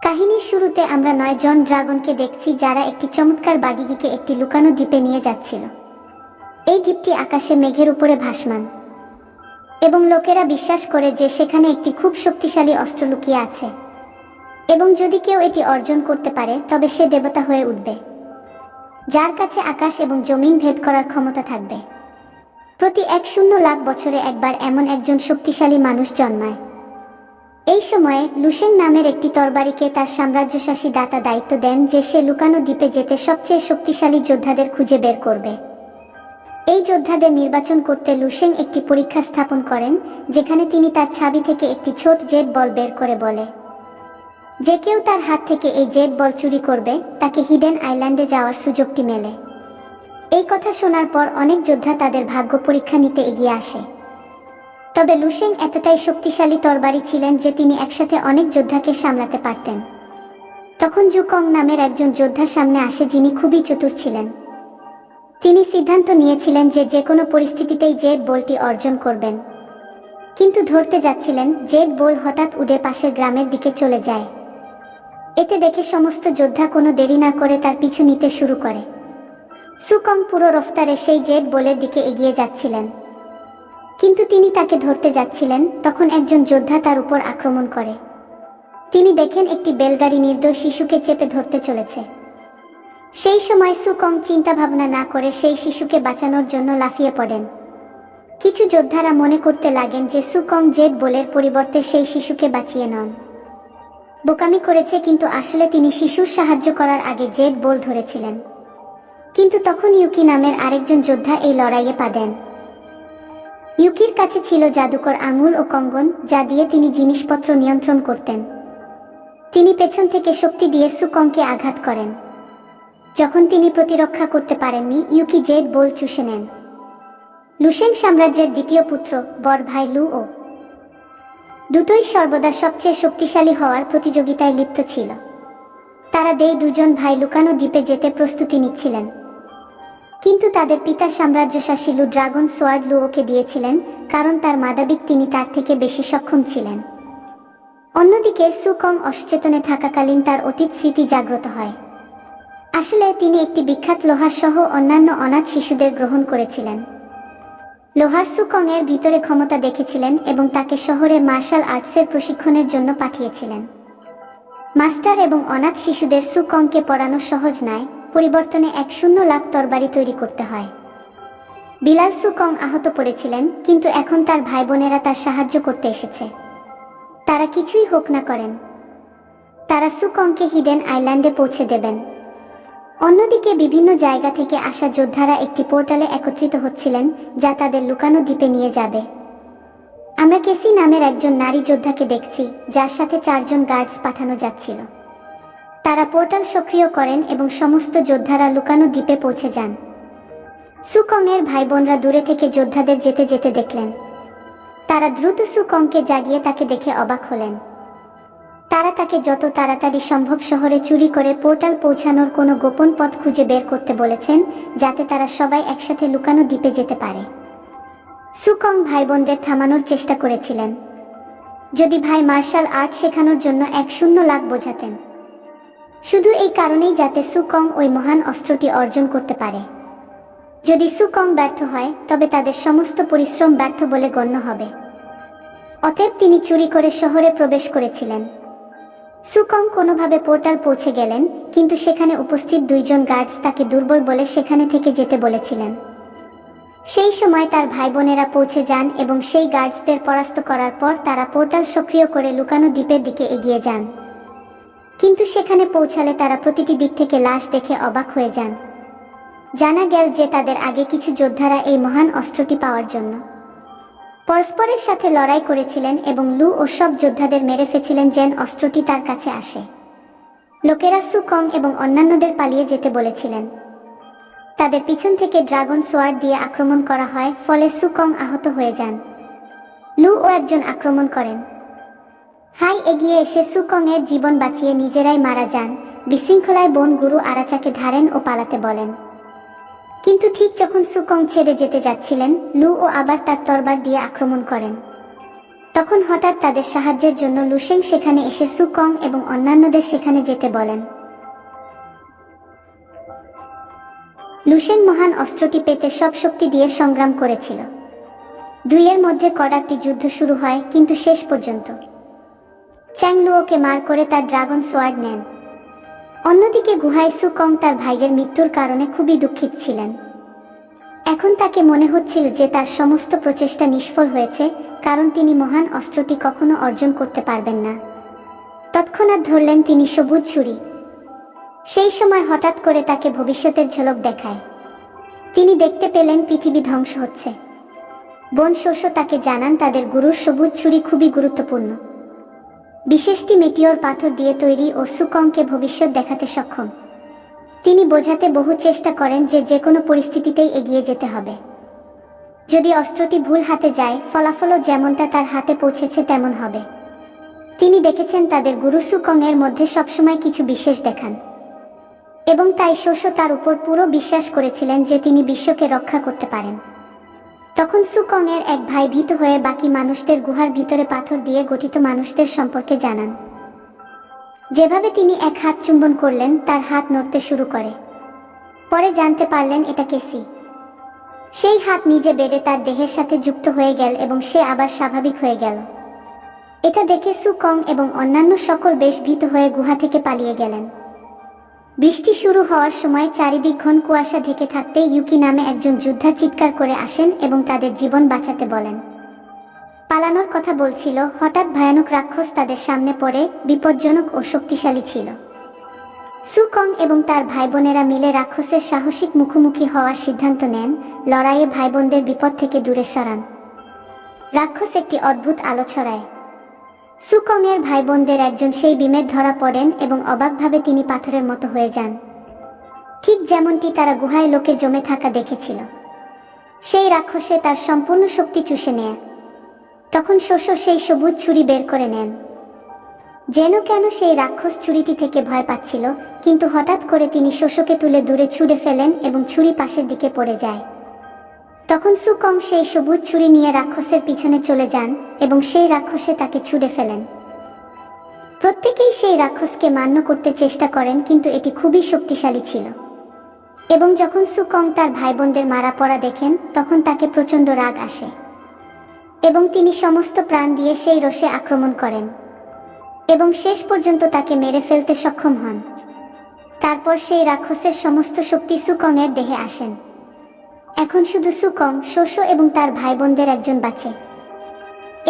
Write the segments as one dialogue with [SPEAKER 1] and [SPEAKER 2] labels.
[SPEAKER 1] কাহিনীর শুরুতে আমরা 9 জন ড্রাগনকে দেখছি যারা একটি চমৎকার বাগিগিকে একটি লুকানো দ্বীপে নিয়ে যাচ্ছিল। এই দ্বীপটি আকাশে মেঘের উপরে ভাসমান এবং লোকেরা বিশ্বাস করে যে সেখানে একটি খুব শক্তিশালী অস্ত্র লুকিয়ে আছে এবং যদি কেউ এটি অর্জন করতে পারে তবে সে দেবতা হয়ে উঠবে, যার কাছে আকাশ এবং জমিন ভেদ করার ক্ষমতা থাকবে। প্রতি 1,000,000 বছরে একবার এমন একজন শক্তিশালী মানুষ জন্মায়। এই সময়ে লুশেং নামের একটি তরবারিকে তার সাম্রাজ্যশাসী দাতা দায়িত্ব দেন যে সে লুকানো দ্বীপে যেতে সবচেয়ে শক্তিশালী যোদ্ধাদের খুঁজে বের করবে। এই যোদ্ধাদের নির্বাচন করতে লুশেং একটি পরীক্ষা স্থাপন করেন, যেখানে তিনি তার ছাবি থেকে একটি ছোট জেড বল বের করে বলে যে কেউ তার হাত থেকে এই জেড বল চুরি করবে তাকে হিডেন আইল্যান্ডে যাওয়ার সুযোগটি মেলে। এই কথা শোনার পর অনেক যোদ্ধা তাদের ভাগ্য পরীক্ষা নিতে এগিয়ে আসে। তবে লুশেং এতটাই শক্তিশালী তরবারি ছিলেন যে তিনি একসাথে অনেক যোদ্ধাকে সামলাতে পারতেন। তখন জুকং নামের একজন যোদ্ধা সামনে আসে যিনি খুবই চতুর ছিলেন। তিনি সিদ্ধান্ত নিয়েছিলেন যে যে কোনো পরিস্থিতিতেই জেড বলটি অর্জন করবেন, কিন্তু ধরতে যাচ্ছিলেন জেড বল হঠাৎ উড়ে পাশের গ্রামের দিকে চলে যায়। এতে দেখে সমস্ত যোদ্ধা কোনো দেরি না করে তার পিছু নিতে শুরু করে। সুকং পুরো রফতারে সেই জেড বলের দিকে এগিয়ে যাচ্ছিলেন, কিন্তু তিনি তাকে ধরতে যাচ্ছিলেন তখন একজন যোদ্ধা তার উপর আক্রমণ করে। তিনি দেখেন একটি বেলগাড়ি নির্দোষ শিশুকে চেপে ধরতে চলেছে। সেই সময় সুকং চিন্তা ভাবনা না করে সেই শিশুকে বাঁচানোর জন্য লাফিয়ে পড়েন। কিছু যোদ্ধারা মনে করতে লাগেন যে সুকং জেড বলের পরিবর্তে সেই শিশুকে বাঁচিয়ে নন, বোকামি করেছে, কিন্তু আসলে তিনি শিশুর সাহায্য করার আগে জেড বল ধরেছিলেন। কিন্তু তখন ইউকি নামের আরেকজন যোদ্ধা এই লড়াইয়ে পা দেন। ইউকির কাছে ছিল জাদুকর আঙুল ও কঙ্গন, যা দিয়ে তিনি জিনিসপত্র নিয়ন্ত্রণ করতেন। তিনি পেছন থেকে শক্তি দিয়ে সুকংকে আঘাত করেন। যখন তিনি প্রতিরক্ষা করতে পারেননি, ইউকি জেড বল চুষে নেন। লুশেং সাম্রাজ্যের দ্বিতীয় পুত্র বড় ভাই লু ও দুটোই সর্বদা সবচেয়ে শক্তিশালী হওয়ার প্রতিযোগিতায় লিপ্ত ছিল। তারা দুজন ভাই লুকানো দ্বীপে যেতে প্রস্তুতি নিচ্ছিলেন, কিন্তু তাদের পিতা সাম্রাজ্যশাসী লু ড্রাগন সোয়ার্ড লুওকে দিয়েছিলেন, কারণ তার মাদাবিক তিনি তার থেকে বেশি সক্ষম ছিলেন। অন্যদিকে সুকং অসচেতনে থাকাকালীন তার অতীত স্মৃতি জাগ্রত হয়। আসলে তিনি একটি বিখ্যাত লোহার সহ অন্যান্য অনাথ শিশুদের গ্রহণ করেছিলেন। লোহার সুকং এর ভিতরে ক্ষমতা দেখেছিলেন এবং তাকে শহরে মার্শাল আর্টসের প্রশিক্ষণের জন্য পাঠিয়েছিলেন। মাস্টার এবং অনাথ শিশুদের সুকংকে পড়ানো সহজ নয়, পরিবর্তনে 1,000,000 তরবারি তৈরি করতে হয়। বিলাল সুকং আহত পড়েছিলেন, কিন্তু এখন তার ভাই বোনেরা তার সাহায্য করতে এসেছে। তারা কিছুই হোক না করেন, তারা সুকংকে হিডেন আইল্যান্ডে পৌঁছে দেবেন। অন্যদিকে বিভিন্ন জায়গা থেকে আসা যোদ্ধারা একটি পোর্টালে একত্রিত হচ্ছিলেন, যা তাদের লুকানো দ্বীপে নিয়ে যাবে। আমরা কেসি নামের একজন নারী যোদ্ধাকে দেখছি, যার সাথে 4 জন গার্ডস পাঠানো যাচ্ছিল। তারা পোর্টাল সক্রিয় করেন এবং সমস্ত যোদ্ধারা লুকানো দ্বীপে পৌঁছে যান। সুকং এর ভাই বোনরা দূরে থেকে যোদ্ধাদের যেতে যেতে দেখলেন। তারা দ্রুত সুকংকে জাগিয়ে তাকে দেখে অবাক হলেন। তারা তাকে যত তাড়াতাড়ি সম্ভব শহরে চুরি করে পোর্টাল পৌঁছানোর কোনো গোপন পথ খুঁজে বের করতে বলেছেন, যাতে তারা সবাই একসাথে লুকানো দ্বীপে যেতে পারে। সুকং ভাই বোনদের থামানোর চেষ্টা করেছিলেন, যদি ভাই মার্শাল আর্ট শেখানোর জন্য 1,000,000 বোঝাতেন, শুধু এই কারণেই যাতে সুকং ওই মহান অস্ত্রটি অর্জন করতে পারে। যদি সুকং ব্যর্থ হয় তবে তাদের সমস্ত পরিশ্রম ব্যর্থ বলে গণ্য হবে। অতএব তিনি চুরি করে শহরে প্রবেশ করেছিলেন। সুকং কোনোভাবে পোর্টাল পৌঁছে গেলেন, কিন্তু সেখানে উপস্থিত 2 জন গার্ডস তাকে দুর্বল বলে সেখানে থেকে যেতে বলেছিলেন। সেই সময় তার ভাই বোনেরা পৌঁছে যান এবং সেই গার্ডসদের পরাস্ত করার পর তারা পোর্টাল সক্রিয় করে লুকানো দ্বীপের দিকে এগিয়ে যান। কিন্তু সেখানে পৌঁছালে তারা প্রতিটি দিক থেকে লাশ দেখে অবাক হয়ে যান। জানা গেল যে তাদের আগে কিছু যোদ্ধারা এই মহান অস্ত্রটি পাওয়ার জন্য পরস্পরের সাথে লড়াই করেছিলেন এবং লু ও সব যোদ্ধাদের মেরে ফেলেছিলেন যেন অস্ত্রটি তার কাছে আসে। লোকেরা সুকং এবং অন্যান্যদের পালিয়ে যেতে বলেছিলেন। তাদের পিছন থেকে ড্রাগন সোয়ার্ড দিয়ে আক্রমণ করা হয়, ফলে সুকং আহত হয়ে যান। লু ও একজন আক্রমণ করেন। হাই এগিয়ে এসে সুকং এর জীবন বাঁচিয়ে নিজেরাই মারা যান। বিশৃঙ্খলায় বোন গুরু আরাচাকে ধারেন ও পালাতে বলেন, কিন্তু ঠিক যখন সুকং ছেড়ে যেতে যাচ্ছিলেন, লু ও আবার তার তরবার দিয়ে আক্রমণ করেন। তখন হঠাৎ তাদের সাহায্যের জন্য লুশেং সেখানে এসে সুকং এবং অন্যান্যদের সেখানে যেতে বলেন। লুশেং মহান অস্ত্রটি পেতে সব শক্তি দিয়ে সংগ্রাম করেছিল। দুইয়ের মধ্যে কড়াকটি যুদ্ধ শুরু হয়, কিন্তু শেষ পর্যন্ত চ্যাংলুওকে মার করে তার ড্রাগন সোয়ার্ড নেন। অন্যদিকে গুহায় সুকং তার ভাইয়ের মৃত্যুর কারণে খুবই দুঃখিত ছিলেন। এখন তাকে মনে হচ্ছিল যে তার সমস্ত প্রচেষ্টা নিষ্ফল হয়েছে, কারণ তিনি মহান অস্ত্রটি কখনো অর্জন করতে পারবেন না। তৎক্ষণাৎ ধরলেন তিনি সবুজ ছুরি। সেই সময় হঠাৎ করে তাকে ভবিষ্যতের ঝলক দেখায়। তিনি দেখতে পেলেন পৃথিবী ধ্বংস হচ্ছে। বোন শোশো তাকে জানান তাদের গুরুর সবুজ ছুরি খুবই গুরুত্বপূর্ণ। বিশেষটি মেটিওর পাথর দিয়ে তৈরি ও সুকংকে ভবিষ্যৎ দেখাতে সক্ষম। তিনি বোঝাতে বহু চেষ্টা করেন যে কোনো পরিস্থিতিতেই এগিয়ে যেতে হবে। যদি অস্ত্রটি ভুল হাতে যায়, ফলাফলও যেমনটা তার হাতে পৌঁছেছে তেমন হবে। তিনি দেখেছেন তাদের গুরু সুকং এর মধ্যে সবসময় কিছু বিশেষ দেখান, এবং তাই শোশো তার উপর পুরো বিশ্বাস করেছিলেন যে তিনি বিশ্বকে রক্ষা করতে পারেন। তখন সুকং এর এক ভাই ভীত হয়ে বাকি মানুষদের গুহার ভিতরে পাথর দিয়ে গঠিত মানুষদের সম্পর্কে জানান। যেভাবে তিনি এক হাত চুম্বন করলেন, তার হাত নড়তে শুরু করে। পরে জানতে পারলেন এটা কেসি। সেই হাত নিজে বেড়ে তার দেহের সাথে যুক্ত হয়ে গেল এবং সে আবার স্বাভাবিক হয়ে গেল। এটা দেখে সুকং এবং অন্যান্য সকল বেশ ভীত হয়ে গুহা থেকে পালিয়ে গেলেন। বৃষ্টি শুরু হওয়ার সময় চারিদিক ঘন কুয়াশা ঢেকে থাকতে ইউকি নামে একজন যোদ্ধা চিৎকার করে আসেন এবং তাদের জীবন বাঁচাতে বলেন। পালানোর কথা বলছিল, হঠাৎ ভয়ানক রাক্ষস তাদের সামনে পড়ে, বিপজ্জনক ও শক্তিশালী ছিল। সুকং এবং তার ভাই বোনেরা মিলে রাক্ষসের সাহসিক মুখোমুখি হওয়ার সিদ্ধান্ত নেন। লড়াইয়ে ভাই বোনদের বিপদ থেকে দূরে সরান। রাক্ষস একটি অদ্ভুত আলো ছড়ায়। সুকং এর ভাই বোনদের একজন সেই বিমের ধরা পড়েন এবং অবাকভাবে তিনি পাথরের মতো হয়ে যান, ঠিক যেমনটি তারা গুহায় লোকে জমে থাকা দেখেছিল। সেই রাক্ষসে তার সম্পূর্ণ শক্তি চুষে নেয়। তখন শোশো সেই সবুজ ছুরি বের করে নেন। যেন কেন সেই রাক্ষস ছুরিটি থেকে ভয় পাচ্ছিল, কিন্তু হঠাৎ করে তিনি শোশোকে তুলে দূরে ছুঁড়ে ফেলেন এবং ছুরি পাশের দিকে পড়ে যায়। তখন সুকং সেই সবুজ ছুরি নিয়ে রাক্ষসের পিছনে চলে যান এবং সেই রাক্ষসে তাকে ছুঁড়ে ফেলেন। প্রত্যেকেই সেই রাক্ষসকে মান্য করতে চেষ্টা করেন, কিন্তু এটি খুবই শক্তিশালী ছিল। এবং যখন সুকং তার ভাই বোনদের মারা পড়া দেখেন, তখন তাকে প্রচণ্ড রাগ আসে এবং তিনি সমস্ত প্রাণ দিয়ে সেই রোষে আক্রমণ করেন এবং শেষ পর্যন্ত তাকে মেরে ফেলতে সক্ষম হন। তারপর সেই রাক্ষসের সমস্ত শক্তি সুকং এর দেহে আসেন। এখন শুধু সুকং, শোশো এবং তার ভাই বোনদের একজন বাঁচে।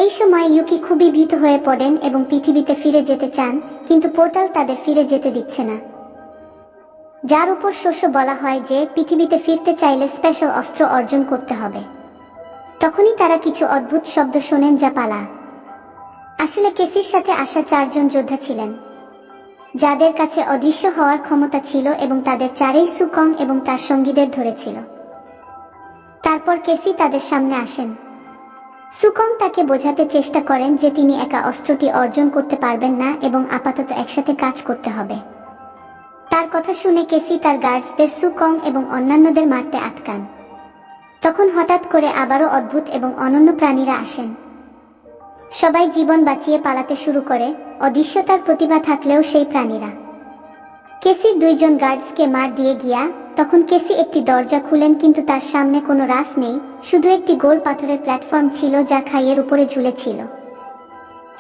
[SPEAKER 1] এই সময় ইউকি খুবই ভীত হয়ে পড়েন এবং পৃথিবীতে ফিরে যেতে চান, কিন্তু পোর্টাল তাদের ফিরে যেতে দিচ্ছে না। যার উপর শোশো বলা হয় যে পৃথিবীতে ফিরতে চাইলে স্পেশাল অস্ত্র অর্জন করতে হবে। তখনই তারা কিছু অদ্ভুত শব্দ শোনেন, যা পালা। আসলে কেসির সাথে আসা 4 জন যোদ্ধা ছিলেন, যাদের কাছে অদৃশ্য হওয়ার ক্ষমতা ছিল এবং তাদের চারেই সুকং এবং তার সঙ্গীদের ধরেছিল। তারপর কেসি তাদের সামনে আসেন। সুকং তাকে বোঝাতে চেষ্টা করেন যে তিনি একা অস্ত্রটি অর্জন করতে পারবেন না এবং আপাতত একসাথে কাজ করতে হবে। তার কথা শুনে কেসি তার গার্ডসদের সুকং এবং অন্যান্যদের মারতে আটকান। তখন হঠাৎ করে আবারও অদ্ভুত এবং অনন্য প্রাণীরা আসেন। সবাই জীবন বাঁচিয়ে পালাতে শুরু করে, অদৃশ্যতার প্রতিভা থাকলেও সেই প্রাণীরা কেসির 2 জন গার্ডসকে মার দিয়ে গিয়া। তখন কেসি একটি দরজা খুলেন, কিন্তু তার সামনে কোনো রাস নেই, শুধু একটি গোল পাথরের প্ল্যাটফর্ম ছিল যা খাইয়ের উপরে ঝুলেছিল।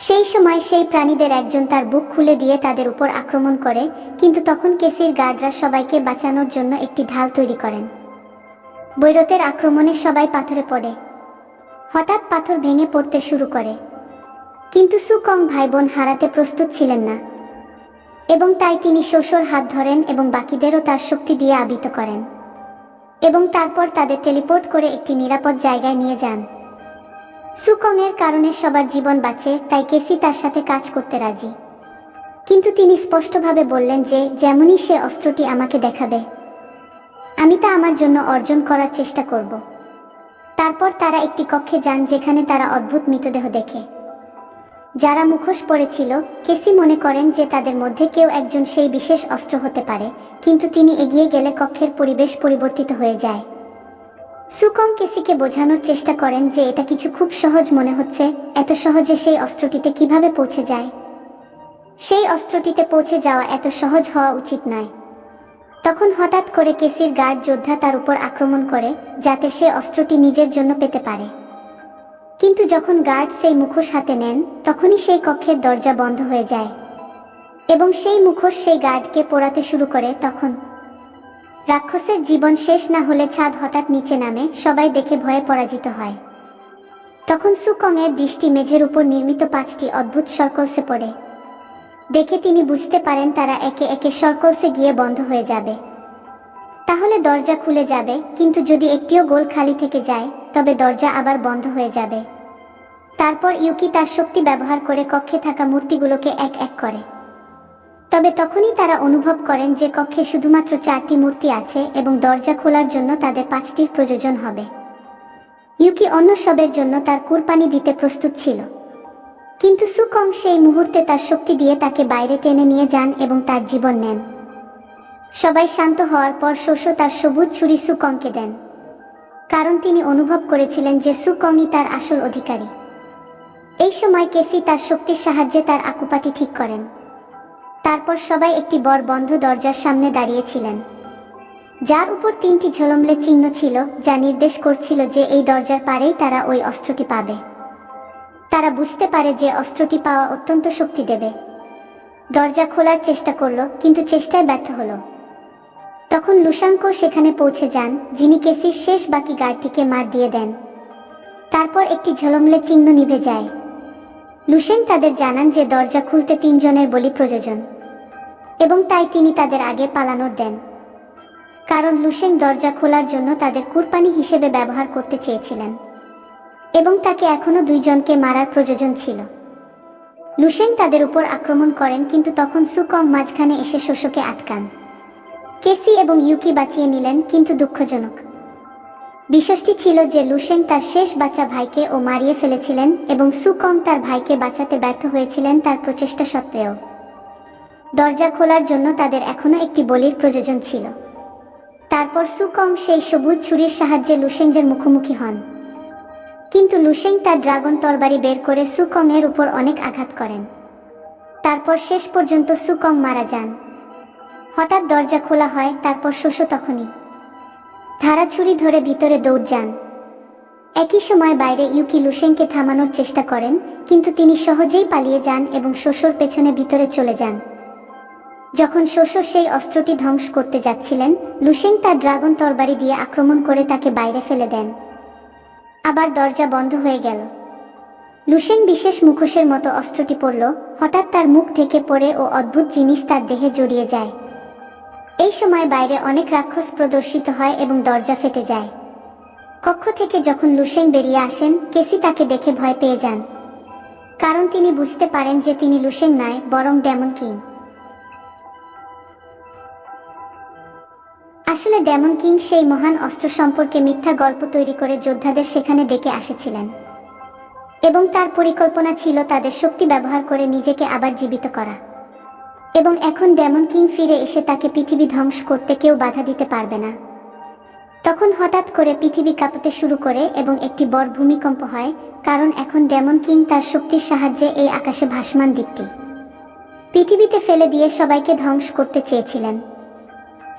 [SPEAKER 1] সেই সময় সেই প্রাণীদের একজন তার বুক খুলে দিয়ে তাদের উপর আক্রমণ করে, কিন্তু তখন কেসির গার্ডরা সবাইকে বাঁচানোর জন্য একটি ঢাল তৈরি করেন। বৈরতের আক্রমণে সবাই পাথরে পড়ে। হঠাৎ পাথর ভেঙে পড়তে শুরু করে, কিন্তু সুকং ভাই বোন হারাতে প্রস্তুত ছিলেন না এবং তাই তিনি শোশোর হাত ধরেন এবং বাকিদেরও তার শক্তি দিয়ে আবৃত করেন এবং তারপর তাদের টেলিপোর্ট করে একটি নিরাপদ জায়গায় নিয়ে যান। সুকং এর কারণে সবার জীবন বাঁচে, তাই কেসি তার সাথে কাজ করতে রাজি। কিন্তু তিনি স্পষ্টভাবে বললেন যে যেমনই সে অস্ত্রটি আমাকে দেখাবে, আমি তা আমার জন্য অর্জন করার চেষ্টা করব। তারপর তারা একটি কক্ষে যান যেখানে তারা অদ্ভুত মৃতদেহ দেখে, যারা মুখোশ পরেছিল। কেসি মনে করেন যে তাদের মধ্যে কেউ একজন সেই বিশেষ অস্ত্র হতে পারে, কিন্তু তিনি এগিয়ে গেলে কক্ষের পরিবেশ পরিবর্তিত হয়ে যায়। সুকং কেসিকে বোঝানোর চেষ্টা করেন যে এটা কিছু খুব সহজ মনে হচ্ছে, এত সহজে সেই অস্ত্রটিতে কিভাবে পৌঁছে যায়। সেই অস্ত্রটিতে পৌঁছে যাওয়া এত সহজ হওয়া উচিত নয়। তখন হঠাৎ করে কেসির গার্ড যোদ্ধা তার উপর আক্রমণ করে, যাতে সে অস্ত্রটি নিজের জন্য পেতে পারে। কিন্তু যখন গার্ড সেই মুখোশ হাতে নেন, তখনই সেই কক্ষের দরজা বন্ধ হয়ে যায় এবং সেই মুখোশ সেই গার্ডকে পোড়াতে শুরু করে। তখন রাক্ষসের জীবন শেষ না হলে ছাদ হঠাৎ নিচে নামে, সবাই দেখে ভয়ে পরাজিত হয়। তখন সুকং এর দৃষ্টি মেঝের উপর নির্মিত 5টি অদ্ভুত সার্কলসে পড়ে। দেখে তিনি বুঝতে পারেন তারা একে একে সার্কলসে গিয়ে বন্ধ হয়ে যাবে। তাহলে দরজা খুলে যাবে, কিন্তু যদি একটিও গোল খালি থেকে যায় তবে দরজা আবার বন্ধ হয়ে যাবে। তারপর ইউকি তার শক্তি ব্যবহার করে কক্ষে থাকা মূর্তিগুলোকে এক এক করে। তবে তখনই তারা অনুভব করেন যে কক্ষে শুধুমাত্র 4টি মূর্তি আছে এবং দরজা খোলার জন্য তাদের 5টির প্রয়োজন হবে। ইউকি অন্য সবের জন্য তার কুরবানি দিতে প্রস্তুত ছিল, কিন্তু সুকং সেই মুহূর্তে তার শক্তি দিয়ে তাকে বাইরে টেনে নিয়ে যান এবং তার জীবন নেন। সবাই শান্ত হওয়ার পর শোশো তার সবুজ ছুরি সুকংকে দেন, কারণ তিনি অনুভব করেছিলেন যে সুকংই তার আসল অধিকারী। এই সময় কেসি তার শক্তির সাহায্যে তার আকুপাটি ঠিক করেন। তারপর সবাই একটি বড় বন্ধ দরজার সামনে দাঁড়িয়েছিলেন, যার উপর 3টি ঝলমলে চিহ্ন ছিল, যা নির্দেশ করছিল যে এই দরজার পারেই তারা ওই অস্ত্রটি পাবে। তারা বুঝতে পারে যে অস্ত্রটি পাওয়া অত্যন্ত শক্তি দেবে। দরজা খোলার চেষ্টা করল, কিন্তু চেষ্টায় ব্যর্থ হল। তখন লুশাঙ্কো সেখানে পৌঁছে যান, যিনি কেসির শেষ বাকি গার্ডটিকে মার দিয়ে দেন। তারপর একটি ঝলমলে চিহ্ন নিভে যায়। লুশেং তাদের জানান যে দরজা খুলতে 3 জনের বলি প্রয়োজন, এবং তাই তিনি তাদের আগে পালানোর দেন, কারণ লুশেং দরজা খোলার জন্য তাদের কুরবানি হিসেবে ব্যবহার করতে চেয়েছিলেন এবং তাকে এখনো 2 জনকে মারার প্রয়োজন ছিল। লুশেং তাদের উপর আক্রমণ করেন, কিন্তু তখন সুকং মাঝখানে এসে শোশোকে আটকান। কেসি এবং ইউকি বাঁচিয়ে নিলেন, কিন্তু দুঃখজনক বিষয়টি ছিল যে লুশেং তার শেষ বাচ্চা ভাইকে মারিয়ে ফেলেছিলেন এবং সুকং তার ভাইকে বাঁচাতে ব্যর্থ হয়েছিলেন তার প্রচেষ্টা সত্ত্বেও। দরজা খোলার জন্য তাদের এখনো একটি বলির প্রয়োজন ছিল। তারপর সুকং সেই সবুজ ছুরির সাহায্যে লুশেংয়ের মুখোমুখি হন, কিন্তু লুশেং তার ড্রাগন তরবারি বের করে সুকং এর উপর অনেক আঘাত করেন। তারপর শেষ পর্যন্ত সুকং মারা যান। হঠাৎ দরজা খোলা হয়, তারপর শোশো তখনই ধারা ছুরি ধরে ভিতরে দৌড় যান। একই সময় বাইরে ইউকি লুশেংকে থামানোর চেষ্টা করেন, কিন্তু তিনি সহজেই পালিয়ে যান এবং শোশোর পেছনে ভিতরে চলে যান। যখন শোশো সেই অস্ত্রটি ধ্বংস করতে যাচ্ছিলেন, লুশেং তার ড্রাগন তরবারি দিয়ে আক্রমণ করে তাকে বাইরে ফেলে দেন। আবার দরজা বন্ধ হয়ে গেল। লুশেং বিশেষ মুখোশের মতো অস্ত্রটি পড়ল। হঠাৎ তার মুখ থেকে পড়ে অদ্ভুত জিনিস তার দেহে জড়িয়ে যায়। এই সময় বাইরে অনেক রাক্ষস প্রদর্শিত হয় এবং দরজা ফেটে যায়। কক্ষ থেকে যখন লুশেং বেরিয়ে আসেন, কেসি তাকে দেখে ভয় পেয়ে যান, কারণ তিনি বুঝতে পারেন যে তিনি লুশেং নয়, বরং ডেমন কিং। আসলে ডেমন কিং সেই মহান অস্ত্র সম্পর্কে মিথ্যা গল্প তৈরি করে যোদ্ধাদের সেখানে ডেকে এসেছিলেন এবং তার পরিকল্পনা ছিল তাদের শক্তি ব্যবহার করে নিজেকে আবার জীবিত করা। এবং এখন ডেমন কিং ফিরে এসে তাকে পৃথিবী ধ্বংস করতে কেউ বাধা দিতে পারবে না। তখন হঠাৎ করে পৃথিবী কাঁপতে শুরু করে এবং একটি বড় ভূমিকম্প হয়, কারণ এখন ডেমন কিং তার শক্তির সাহায্যে এই আকাশে ভাসমান দ্বীপটি পৃথিবীতে ফেলে দিয়ে সবাইকে ধ্বংস করতে চেয়েছিলেন।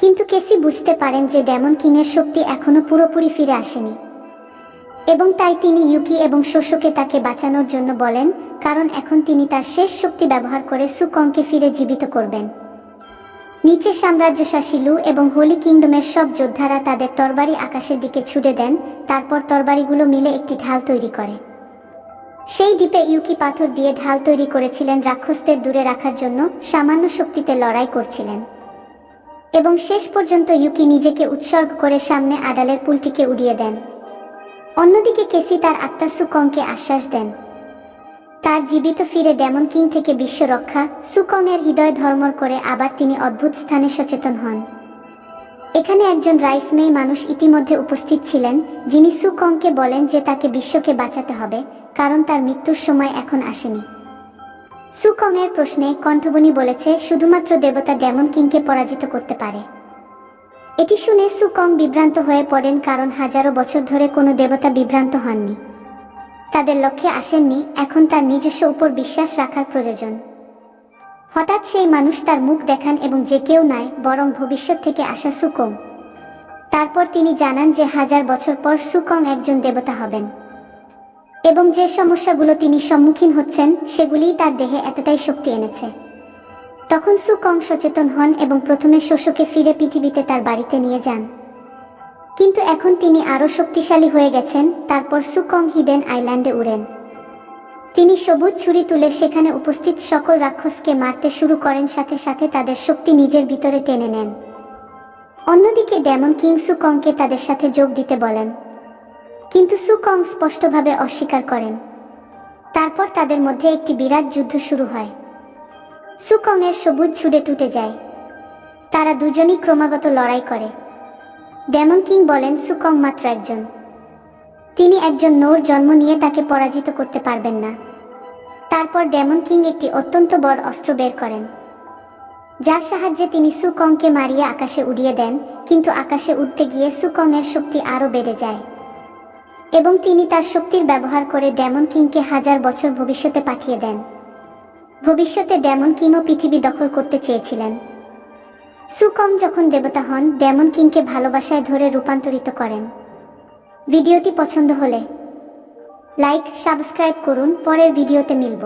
[SPEAKER 1] কিন্তু কেসি বুঝতে পারেন যে ডেমন কিংয়ের শক্তি এখনো পুরোপুরি ফিরে আসেনি, এবং তাই তিনি ইউকি এবং শোশোকে তাকে বাঁচানোর জন্য বলেন, কারণ এখন তিনি তার শেষ শক্তি ব্যবহার করে সুকংকে ফিরে জীবিত করবেন। নিচে সাম্রাজ্যশাসী লু এবং হোলি কিংডমের সব যোদ্ধারা তাদের তরবারি আকাশের দিকে ছুড়ে দেন। তারপর তরবারিগুলো মিলে একটি ঢাল তৈরি করে। সেই দ্বীপে ইউকি পাথর দিয়ে ঢাল তৈরি করেছিলেন রাক্ষসদের দূরে রাখার জন্য, সামান্য শক্তিতে লড়াই করছিলেন। এবং শেষ পর্যন্ত ইউকি নিজেকে উৎসর্গ করে সামনে আড়ালের পুলটিকে উড়িয়ে দেন। অন্যদিকে কেসি তার আত্মা সুকংকে আশ্বাস দেন তার জীবিত ফিরে ডেমন কিং থেকে বিশ্ব রক্ষা। সুকং এর হৃদয় ধর্মর করে আবার তিনি অদ্ভুত স্থানে সচেতন হন। এখানে একজন রাইসমেই মানুষ ইতিমধ্যে উপস্থিত ছিলেন, যিনি সুকংকে বলেন যে তাকে বিশ্বকে বাঁচাতে হবে, কারণ তার মৃত্যুর সময় এখন আসেনি। সুকং এর প্রশ্নে কণ্ঠবনী বলেছে শুধুমাত্র দেবতা ডেমন কিংকে পরাজিত করতে পারে। এটি শুনে সুকং বিভ্রান্ত হয়ে পড়েন, কারণ হাজারো বছর ধরে কোনো দেবতা বিভ্রান্ত হননি, তাদের লক্ষ্যে আসেননি। এখন তার নিজস্ব উপর বিশ্বাস রাখার প্রয়োজন। হঠাৎ সেই মানুষ তার মুখ দেখান এবং যে কেউ নয় বরং ভবিষ্যৎ থেকে আসা সুকং। তারপর তিনি জানান যে 1000 বছর পর সুকং একজন দেবতা হবেন এবং যে সমস্যাগুলো তিনি সম্মুখীন হচ্ছেন সেগুলিই তার দেহে এতটাই শক্তি এনেছে। তখন সুকং সচেতন হন এবং প্রথমে শোষকে ফিরে পৃথিবীতে তার বাড়িতে নিয়ে যান, কিন্তু এখন তিনি আরও শক্তিশালী হয়ে গেছেন। তারপর সুকং হিডেন আইল্যান্ডে উড়েন। তিনি সবুজ ছুরি তুলে সেখানে উপস্থিত সকল রাক্ষসকে মারতে শুরু করেন, সাথে সাথে তাদের শক্তি নিজের ভিতরে টেনে নেন। অন্যদিকে ডেমন কিং সুকংকে তাদের সাথে যোগ দিতে বলেন, কিন্তু সুকং স্পষ্টভাবে অস্বীকার করেন। তারপর তাদের মধ্যে একটি বিরাট যুদ্ধ শুরু হয়। সুকং এর সবুজ ছুড়ে টুটে যায়। তারা দুজনই ক্রমাগত লড়াই করে। ডেমন কিং বলেন সুকং মাত্র একজন, তিনি একজন নৌর জন্ম নিয়ে তাকে পরাজিত করতে পারবেন না। তারপর ডেমন কিং একটি অত্যন্ত বড় অস্ত্র বের করেন, যার সাহায্যে তিনি সুকংকে মারিয়ে আকাশে উড়িয়ে দেন। কিন্তু আকাশে উঠতে গিয়ে সুকং এর শক্তি আরও বেড়ে যায় এবং তিনি তার শক্তির ব্যবহার করে ডেমন কিংকে 1000 বছর ভবিষ্যতে পাঠিয়ে দেন। ভবিষ্যতে ডেমন কিংও পৃথিবী দখল করতে চেয়েছিলেন। সুকং যখন দেবতা হন, ডেমন কিংকে ভালোবাসায় ধরে রূপান্তরিত করেন। ভিডিওটি পছন্দ হলে লাইক, সাবস্ক্রাইব করুন। পরের ভিডিওতে মিলব।